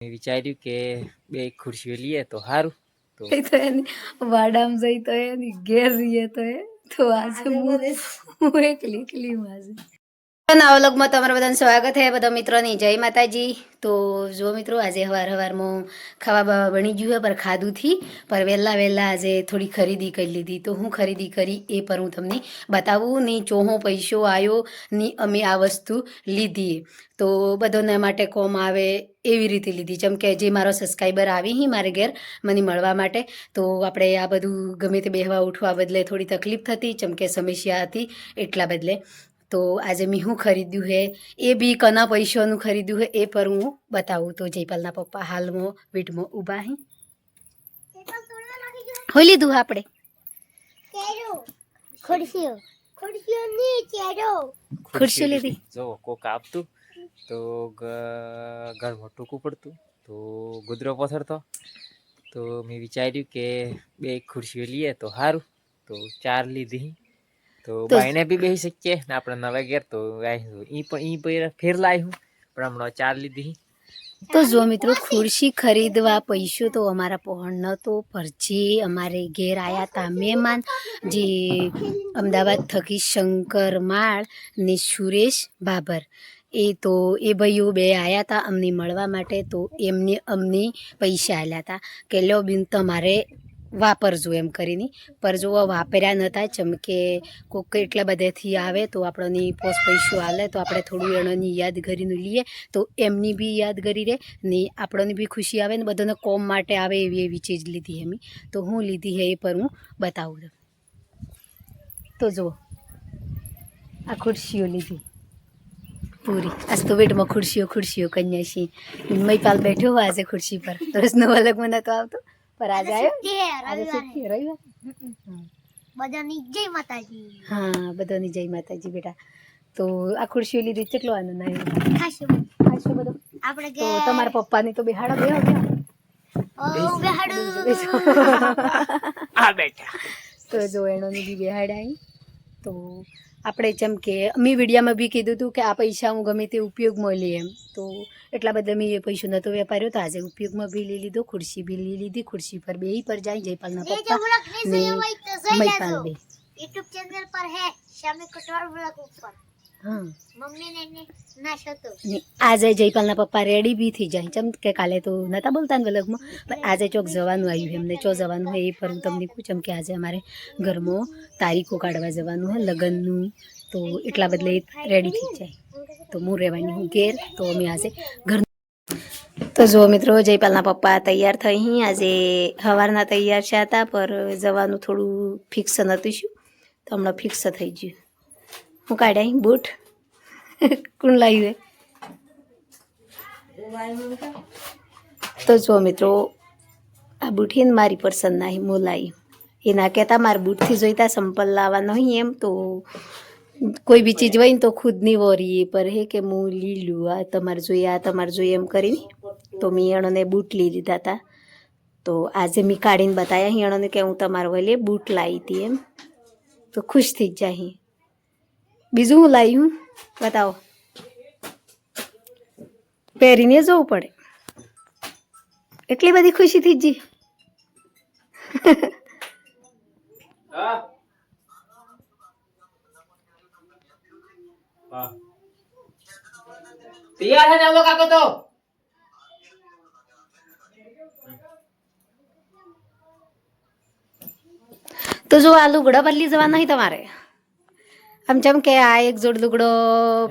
મેં વિચાર્યું કે બે ખુરશીઓ લઈએ તો સારું. તો વાડામાં જઈ તો એની ઘેર રહીએ તો આજે હું એકલી માજે નવા વ્લોગમાં તમારા બધાનું સ્વાગત છે. બધા મિત્રોની જય માતાજી. તો જો મિત્રો આજે હવારમાં ખાવા બાવા બની ગયું છે પર ખાધું થી પર વહેલા આજે થોડી ખરીદી કરી લીધી. તો હું ખરીદી કરી એ પર હું તમને બતાવું ની ચોહો પૈસો આવ્યો ની અમે આ વસ્તુ લીધી. તો બધાના માટે કોમ આવે એવી રીતે લીધી. જેમ કે જે મારો સબસ્ક્રાઈબર આવી હી મારે ઘેર મને મળવા માટે, તો આપણે આ બધું ગમે તે બેહવા ઉઠવા બદલે થોડી તકલીફ થતી, જેમ કે સમસ્યા હતી એટલા બદલે. તો આજે મેં શું ખરીદ્યું હે એ બી કના પૈસાનું ખરીદ્યું હે એ પર હું બતાવું. તો જયપાલના પપ્પા હાલમાં વીટમાં ઊભા હી. હોઈ લીધું આપણે ખુરશીઓ લીધી. જો કોક આપતું તો ઘરમાં ટૂંકું પડતું તો ગુદરો પથરતો. તો મેં વિચાર્યું કે બે ખુરશીઓ લઈએ તો સારું. તો 4 લીધી. તો બાયણે બી બેસી શકીએ ને આપણે નવા ઘેર તો ઈ ફેર લાવ્યું પણ હમણાં 4 લીધી. તો જો મિત્રો ખુરશી ખરીદવા પૈસો તો અમારા પહોંચ નહોતો, પર જે અમારે ઘેર આવ્યા હતા મહેમાન, જે અમદાવાદ થકી શંકર માળ ને સુરેશ બાબર, એ ભાઈઓ બે આવ્યા હતા અમને મળવા માટે. તો અમને પૈસા આપ્યા હતા કે લો બિન તમારે વાપરજો એમ કરીને. પર જો વાપર્યા નહોતા, ચમકે કોક એટલા બધેથી આવે તો આપણને પોસ પૈસો આલે તો આપણે થોડું એણોની યાદગીરીનું લઈએ તો એમની બી યાદગીરી રહે ને આપણને બી ખુશી આવે ને બધાને કોમ માટે આવે એવી ચીજ લીધી એમ. તો હું લીધી હે એ પર હું બતાવું. તો જુઓ આ ખુરશીઓ લીધી પૂરી. આજ તો વેટમાં ખુરશીઓ કન્યા છીએ. મહીપાલ બેઠો હોય આજે ખુરશી પર. રોજનો અલગ મને તો આવતો પર આજે આવ્યો રવિવાર. બધાની જય માતાજી. હા, બધાની જય માતાજી બેટા. તો આ ખુરશીઓ લીધી કેટલો આનંદ આવ્યો. ખાસો બધો. આપણે તો તમારા પપ્પાની તો બેહાડો આ બેઠા તો જો એનોની બી બેહાડાઈ. તો આપણે જેમ કે મેં વિડીયામાં બી કીધું હતું કે આ પૈસા હું ગમે તે ઉપયોગમાં લઈ એમ. તો એટલા બધા મેં એ પૈસો નહોતો વેપાર્યો તો આજે ઉપયોગમાં બી લઈ લીધો. ખુરશી બી લઈ લીધી. ખુરશી પર બે પર જાય જયપાલના પપ્પા ને મહીપાલ બે. YouTube ચેનલ પર હે શામી કટવાળ બ્લોગ ઉપર. હા, મમ્મી ને નાશો તો આજે જયપાલના પપ્પા રેડી બી થઈ જાય. જેમ કે કાલે તો નતા બોલતા ને વ્લોગમાં, પણ આજે ચોક જવાનું આવ્યું એમને. ચો જવાનું હોય એ પર હું તમને પૂછું કે આજે અમારે ઘરમાં તારીખો કાઢવા જવાનું હોય લગ્નનું. તો એટલા બદલે રેડી થઈ જાય. તો હું રહેવાની હું ઘેર. તો અમે આજે ઘર. તો જો મિત્રો જયપાલના પપ્પા તૈયાર થઈ. આજે સવારના તૈયાર છે હતા પર જવાનું થોડું ફિક્સ નહોતું શું, તો હમણાં ફિક્સ થઈ ગયું. હું કાઢ્યા બૂટ કોણ લાવ્યું. તો જો મિત્રો આ બૂટ ને મારી પસંદ ના હું લાવી. એના કહેતા મારા બૂટથી જોઈતા સંપલ લાવવાનો હોય એમ. તો કોઈ બી ચીજ હોય ને તો ખુદની વોરી એ પર હે કે હું લીલું આ તમારે જોઈએ એમ કરીને. તો મેં એણોને બૂટ લઈ લીધા હતા. તો આજે મેં કાઢીને બતાવ્યા એણોને કે હું તમારા વલે બૂટ લાવી હતી એમ. તો ખુશ થઈ જ જાય. બીજું હું લાવ્યું બતાવો. પહેરીને જવું પડે એટલી બધી ખુશી થઈ ગઈ. તૈયાર હે ચાલો કાકો. તો જો આ લુગડો બદલી જવા નહીં તમારે. આમ જેમ કે આ એક જોડ લુગડો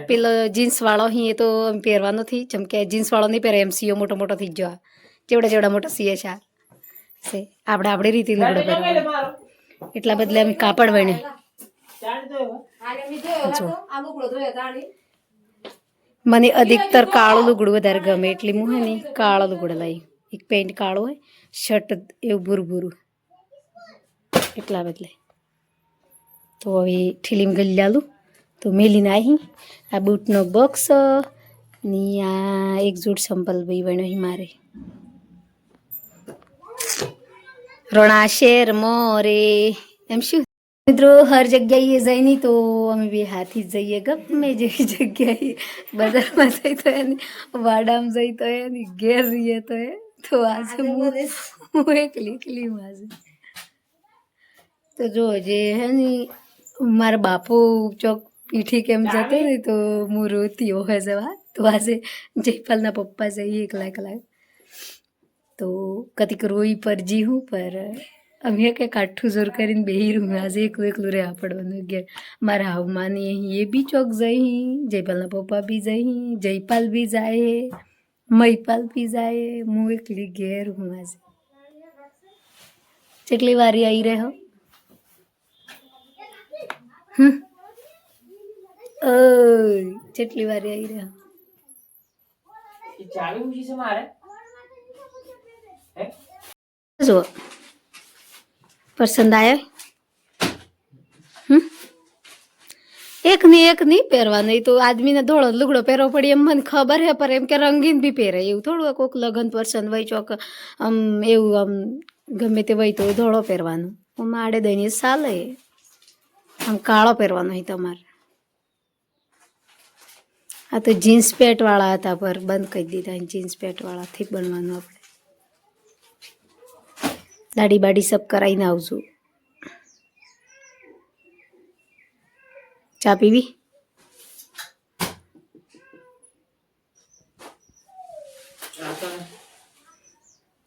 પેલો જીન્સ વાળો અહીં એ તો પહેરવાનો નથી. જેમ કે જીન્સ વાળો નહીં પહેરે એમ સીઓ મોટો થઈ ગયો. જેવડા મોટો સીએ છે આપણે રીતે લુગડો પહેરવાનો. એટલા બદલે અમે કાપડ વણે. મને અધિકતર કાળું લુગડું વધારે ગમે એટલે હું હે ને કાળો લુગડો લાવી. એક પેન્ટ કાળો હોય, શર્ટ એવું ભૂરું એટલા બદલે. તો હવે ઠીલીમ ગલી લાલું તો મેલીને આવી. આ બૂટનો બોક્સ ને આ એક જોડ સંપલ ભાઈ વણ્યો મારે. રણા શેર મોરે એમ શું મિત્રો હર જગ્યાએ જઈ નહીં તો અમે બે હાથી જ જઈએ ગમે જેવી જગ્યાએ બજારમાં જઈ તો એની વાડામાં જઈ તો એની ઘેર રહીએ તો આજે હું એકલી આજે તો જો જે હે ને મારા બાપુ ચોક પીઠી કેમ જતો ને તો હું રોતી હોય જવા તો આજે જયપાલના પપ્પા જઈએ એકલા તો કતિક રોઈ પર જી હું પર અમે કે કાઠું જોર કરીને બેહી રહું આજે એકલું રહેવા પડવાનું ઘેર મારા હાવમાની અહીં એ બી ચોક જઈ જયપાલના પપ્પા બી જઈ જયપાલ બી જાય મહિપાલ બી જાય હું એકલી ઘેર હું આજે કેટલી વારી આવી રહ્યો જેટલી વારી આવી રહ્યો જો પસંદ આવ્યો એક નહીં પહેરવા નહીં તો આદમીને ધોળો લુગડો પહેરવો પડે એમ મને ખબર હે પર એમ કે રંગીન બી પહેરે એવું થોડું કોઈક લગ્ન પસંદ હોય ચોક આમ એવું આમ ગમે તે હોય તો ધોળો પહેરવાનું આડે દઈને ચાલે આમ કાળો પહેરવાનો હોય તમારે આ તો જીન્સ પેન્ટ વાળા હતા પર બંધ કરી દીધા જીન્સ પેન્ટ વાળાથી બનવાનું આપણે દાઢી બાડી સબ કરાવીને આવશું ચા પીવી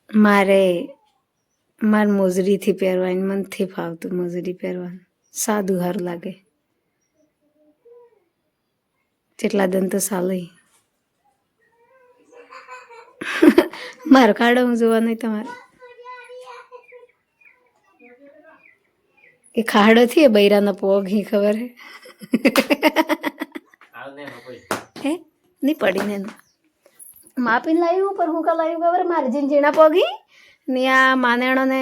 મારે મોજરીથી પહેરવાની મને નથી ફાવતું મોજરી પહેરવાનું સાદું સારું લાગે જેટલા દન તો ચાલે મારો કાઢો હું જોવા નહીં તમારે એ ખાડો થી બૈરાનો પોગ હી ખબર હે નહીં પડીને માપીને લાવ્યું પર હું કા લાવ્યું ખબર મારે ઝીણા પોગી ને આ માનેણો ને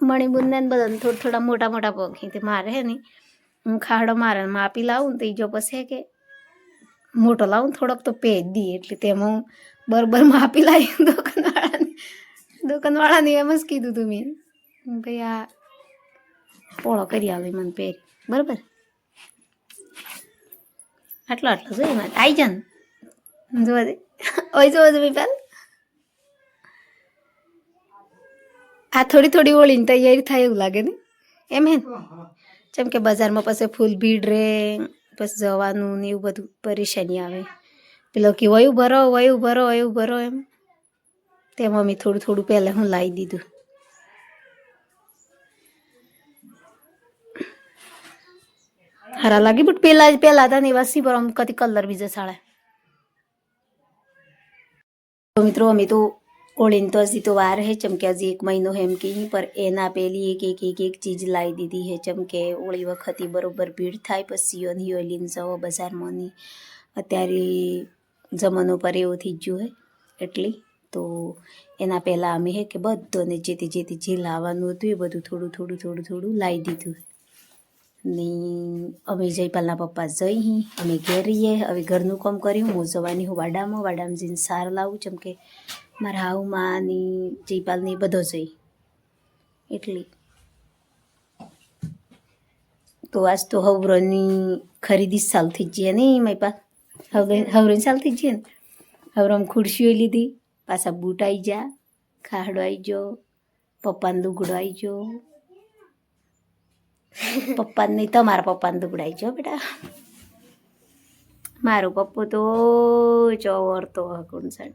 મણિબુંદ ને બધાને થોડા મોટા પોગી તે મારે હે ને હું ખાડો મારે માપી લાવું ને તો જો પછી કે મોટો લાવું થોડોક તો પેજ દી એટલે તેમાં હું બરોબર માપી લાવી દુકાનવાળાને એમ જ કીધું તું મેં ભાઈ આ પોળો કરી આવે મને પહેરી બરાબર આટલો જોઈએ મારે આવી જા ને જોવા દે ઓય જોવા દે પેલ આ થોડી ઓળીને તૈયારી થાય એવું લાગે ને એમ હે જેમ કે બજારમાં પછી ફૂલ ભીડ રહે પછી જવાનું ને એવું બધું પરેશાની આવે પેલો કે વયું ભરો એમ તેમાં મમ્મી થોડું પહેલાં હું લાવી દીધું હારા લાગી બટ પેલા હતા ને એવા સી પર આમ કદી કલર બીજા સાળે મિત્રો અમે તો ઓળીને તો હજી તો વાર હે ચમકે હજી 1 મહિનો હેમ કે પર એના પેલી એક ચીજ લાવી દીધી હે ચમકે ઓળી વખતે બરોબર ભીડ થાય પછી લઈને જવો બજારમાં ની અત્યારે જમાનો પર એવું થઈ ગયું હે એટલી તો એના પહેલાં અમે હે કે બધોને જે લાવવાનું હતું એ બધું થોડું લાવી દીધું ને અમે જયપાલના પપ્પા જઈ અમે ઘેર રહીએ હવે ઘરનું કામ કર્યું હું જવાની હું વાડામાં જઈને સાર લાવું જેમ કે મારા હાવમાં ને જયપાલની બધો જઈ એટલી તો આજ તો હવરોની ખરીદી સાલ થઈ જઈએ નહીં મારી પા હવરોની સાલ થઈ જઈએ ને હવરોમાં ખુરશીઓ લીધી પાછા બૂટ આવી જા ખાડો આવી ગયો પપ્પાને લુગડો આવી ગયો પપ્પાને નહીં તમારા પપ્પાને દુગડાઈ જો બેટા મારું પપ્પુ તો ચોવરતો હકુન સાડ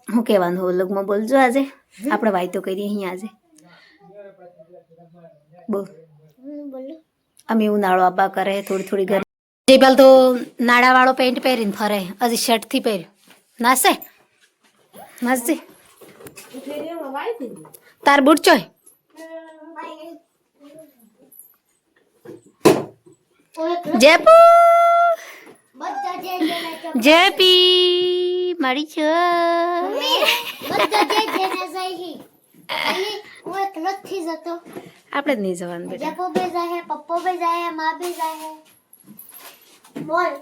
હું કહેવાનું હોલગમાં બોલજો આજે આપણે વાયતો કરીએ અહીંયા આજે બોલ અમે ઉનાળો આબા કરે થોડી ઘર જયપાલ તો નાડાવાળો પેન્ટ પહેરીને ફરે હજી શર્ટથી પહેર્યું નાચશે તાર બૂટ ચોય જેપી મારી છો આપણે જ નહીં જવાનું બેટા પપ્પો બે જાય માં બે જાય બોલ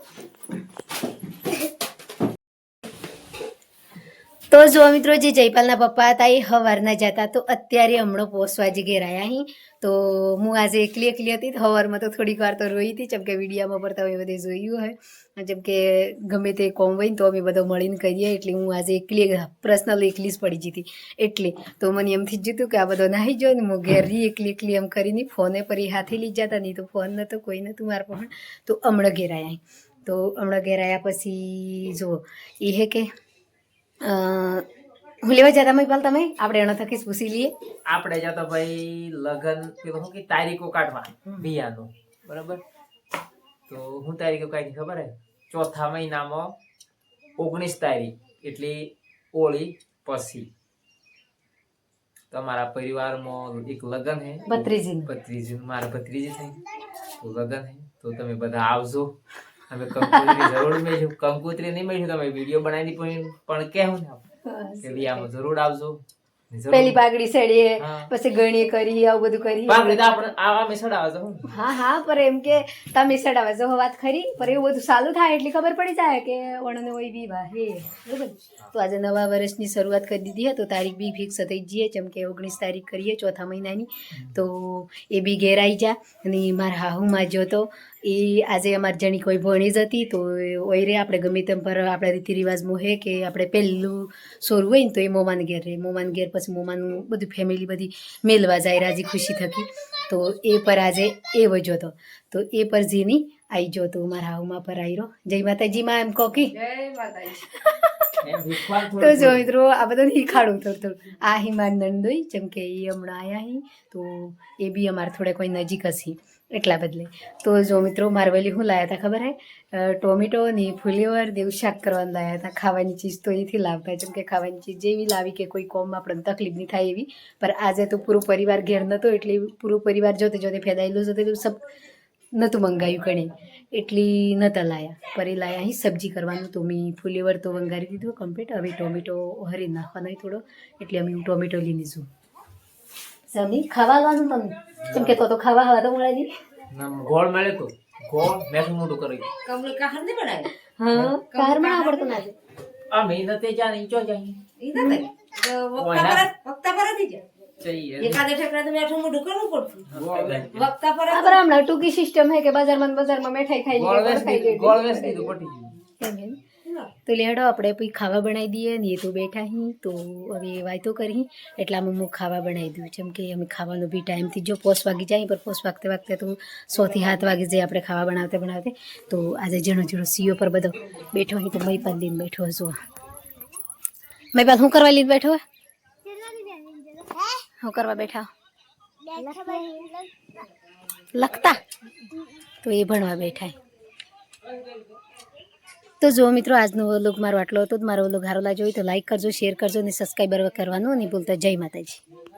તો જો મિત્રો જે જયપાલના પપ્પા હતા એ હવારના જતા તો અત્યારે હમણાં પહોંચવા જ ઘેર આવ્યા અહીં તો હું આજે એકલી હતી હવારમાં તો થોડીક વાર તો રોઈ હતી જેમ કે વિડીયોમાં પર તમે બધે જોયું હોય જેમ કે ગમે તે કોમ હોય ને તો અમે બધો મળીને કરીએ એટલે હું આજે એકલી પર્સનલ એકલી જ પડી જતી એટલે તો મને એમથી જ જતું કે આ બધો નાહી ગયો ને હું ઘેર રહી એકલી એમ કરીને ફોને પર એ હાથે લઈ જતા નહીં તો ફોન નહોતો કોઈ નહોતું મારા પણ તો હમણાં ઘેર આવ્યા તો હમણાં ઘેર આવ્યા પછી જો એ હે કે હું લેવા જતા મહિપાલ તમે આપણે એનો થકી પૂછી લઈએ આપણે જતો ભાઈ લગન પેલું શું કે તારીખો કાઢવા બિયાનું બરાબર તો હું તારીખો કાઢી ખબર હે ચોથા મહિનામાં 19 તારીખ એટલે હોળી પછી તમારા પરિવારમાં એક લગન હે ભત્રીજી મારા ભત્રીજી થઈ તો લગન હે તો તમે બધા આવજો અમે કંકોત્રી જરૂર મેળ્યું કંકોત્રી નહીં મેળ્યું તમે વિડીયો બનાવી પણ કહેવું ને કે વિયામાં જરૂર આવજો પેલી પાઘડી સડીએ પછી ગણીએ કરી આવું બધું કરી પાઘડી તો આપણે આવા મેસડ આવે છે હા પર એમ કે તમે સડાવે જો વાત ખરી પર એવું બધું ચાલુ થાય એટલે ખબર પડી જાય કે વણને હોય વિવાહ હે બરોબર તો આજે નવા વર્ષની શરૂઆત કરી દીધી હે તો તારીખ બી ફિક્સ થઈ જઈએ જેમ કે 19 તારીખ કરીએ ચોથા મહિનાની તો એ બી ઘેર આવી જા અને મારા હાહુમાં જો તો એ આજે અમારી જણી કોઈ ભણી જ હતી તો ઓય રે આપણે ગમે તેમ પર આપણા રીતિ રિવાજમાં હે કે આપણે પહેલું સોરું હોય ને તો એ મોમાન ઘેર રહે મોમાન ઘેર પછી મોમાનું બધું ફેમિલી બધી મેલવા જાય રાજી ખુશી થકી તો એ પર આજે એ વજો હતો તો એ પર જીની આવી જો તો મારા હાઉમાં પર આવી રહ્યો જય માતાજીમાં એમ કોકી તો જો મિત્રો આ બધું શીખાડું થોડું આ હિમાર નંદોઈ જેમ કે એ હમણાં આવ્યા હી તો એ બી અમારે થોડે કોઈ નજીક હશે એટલા બદલે તો જો મિત્રો મારવેલી હું લાવ્યા હતા ખબર હે ટોમેટો ને ફુલેવર દેવું શાક કરવાનું લાવ્યા હતા ખાવાની ચીજ તો એથી લાવતા જેમ કે ખાવાની ચીજ જેવી લાવી કે કોઈ કોમ આપણને તકલીફ નહીં થાય એવી પણ આજે તો પૂરો પરિવાર ઘેર નહોતો એટલે પૂરો પરિવાર જોતે ફેદાયેલું જોતે સબ નહોતું મંગાવ્યું કણે એટલી નહોતા લાયા પર એ લાયા અહીં સબ્જી કરવાનું તો મેં ફુલેવર તો વંગારી દીધું કમ્પ્લીટ હવે ટોમેટો હરી નાખવાનો થોડો એટલે અમે હું ટોમેટો લઈ લીધું સમી ખાવાનું તમને કેમ કે તો ખાવા હવા તો મળે ગોળ મળે તો ગોળ મેઠું મોટું કરી કમળ કા હંદે બનાય હા કાર માં આવડતું ના આ મહેનતે જા નહીં ચો જાય ઈ ના વક્તા પર દી જા એકાદે ઠેકડા તો મેઠું મોઢું કરવું પડતું વક્તા પર આ હમણાં ટૂંકી સિસ્ટમ હે કે બજારમાં મીઠાઈ ખાઈ ગોળ વેચ દીધું પટી ગયું તો લેડો આપણે પછી ખાવા બનાવી દઈએ ને એ તો બેઠા હી તો હવે વાયતો કરી એટલામાં હું ખાવા બનાવી દઉં જેમ કે અમે ખાવાનો બી ટાઈમથી જો પોસ વાગી જાય પર પોસ વાગતે તો 6 થી 7 વાગી જાય આપણે ખાવા બનાવતે તો આજે જણો સીઓ પર બધો બેઠો અહીં તો મહીપાલ લઈને બેઠો હશો મહીપાલ શું કરવા લઈને બેઠો શું કરવા બેઠા લખતા તો એ ભણવા બેઠા તો જો મિત્રો આજનો વ્લોગ મારો આટલો હતો મારો વ્લોગ સારો લાગ્યો હોય તો લાઈક કરજો શેર કરજો અને સબસ્ક્રાઈબર કરવાનું નહીં ભૂલતા જય માતાજી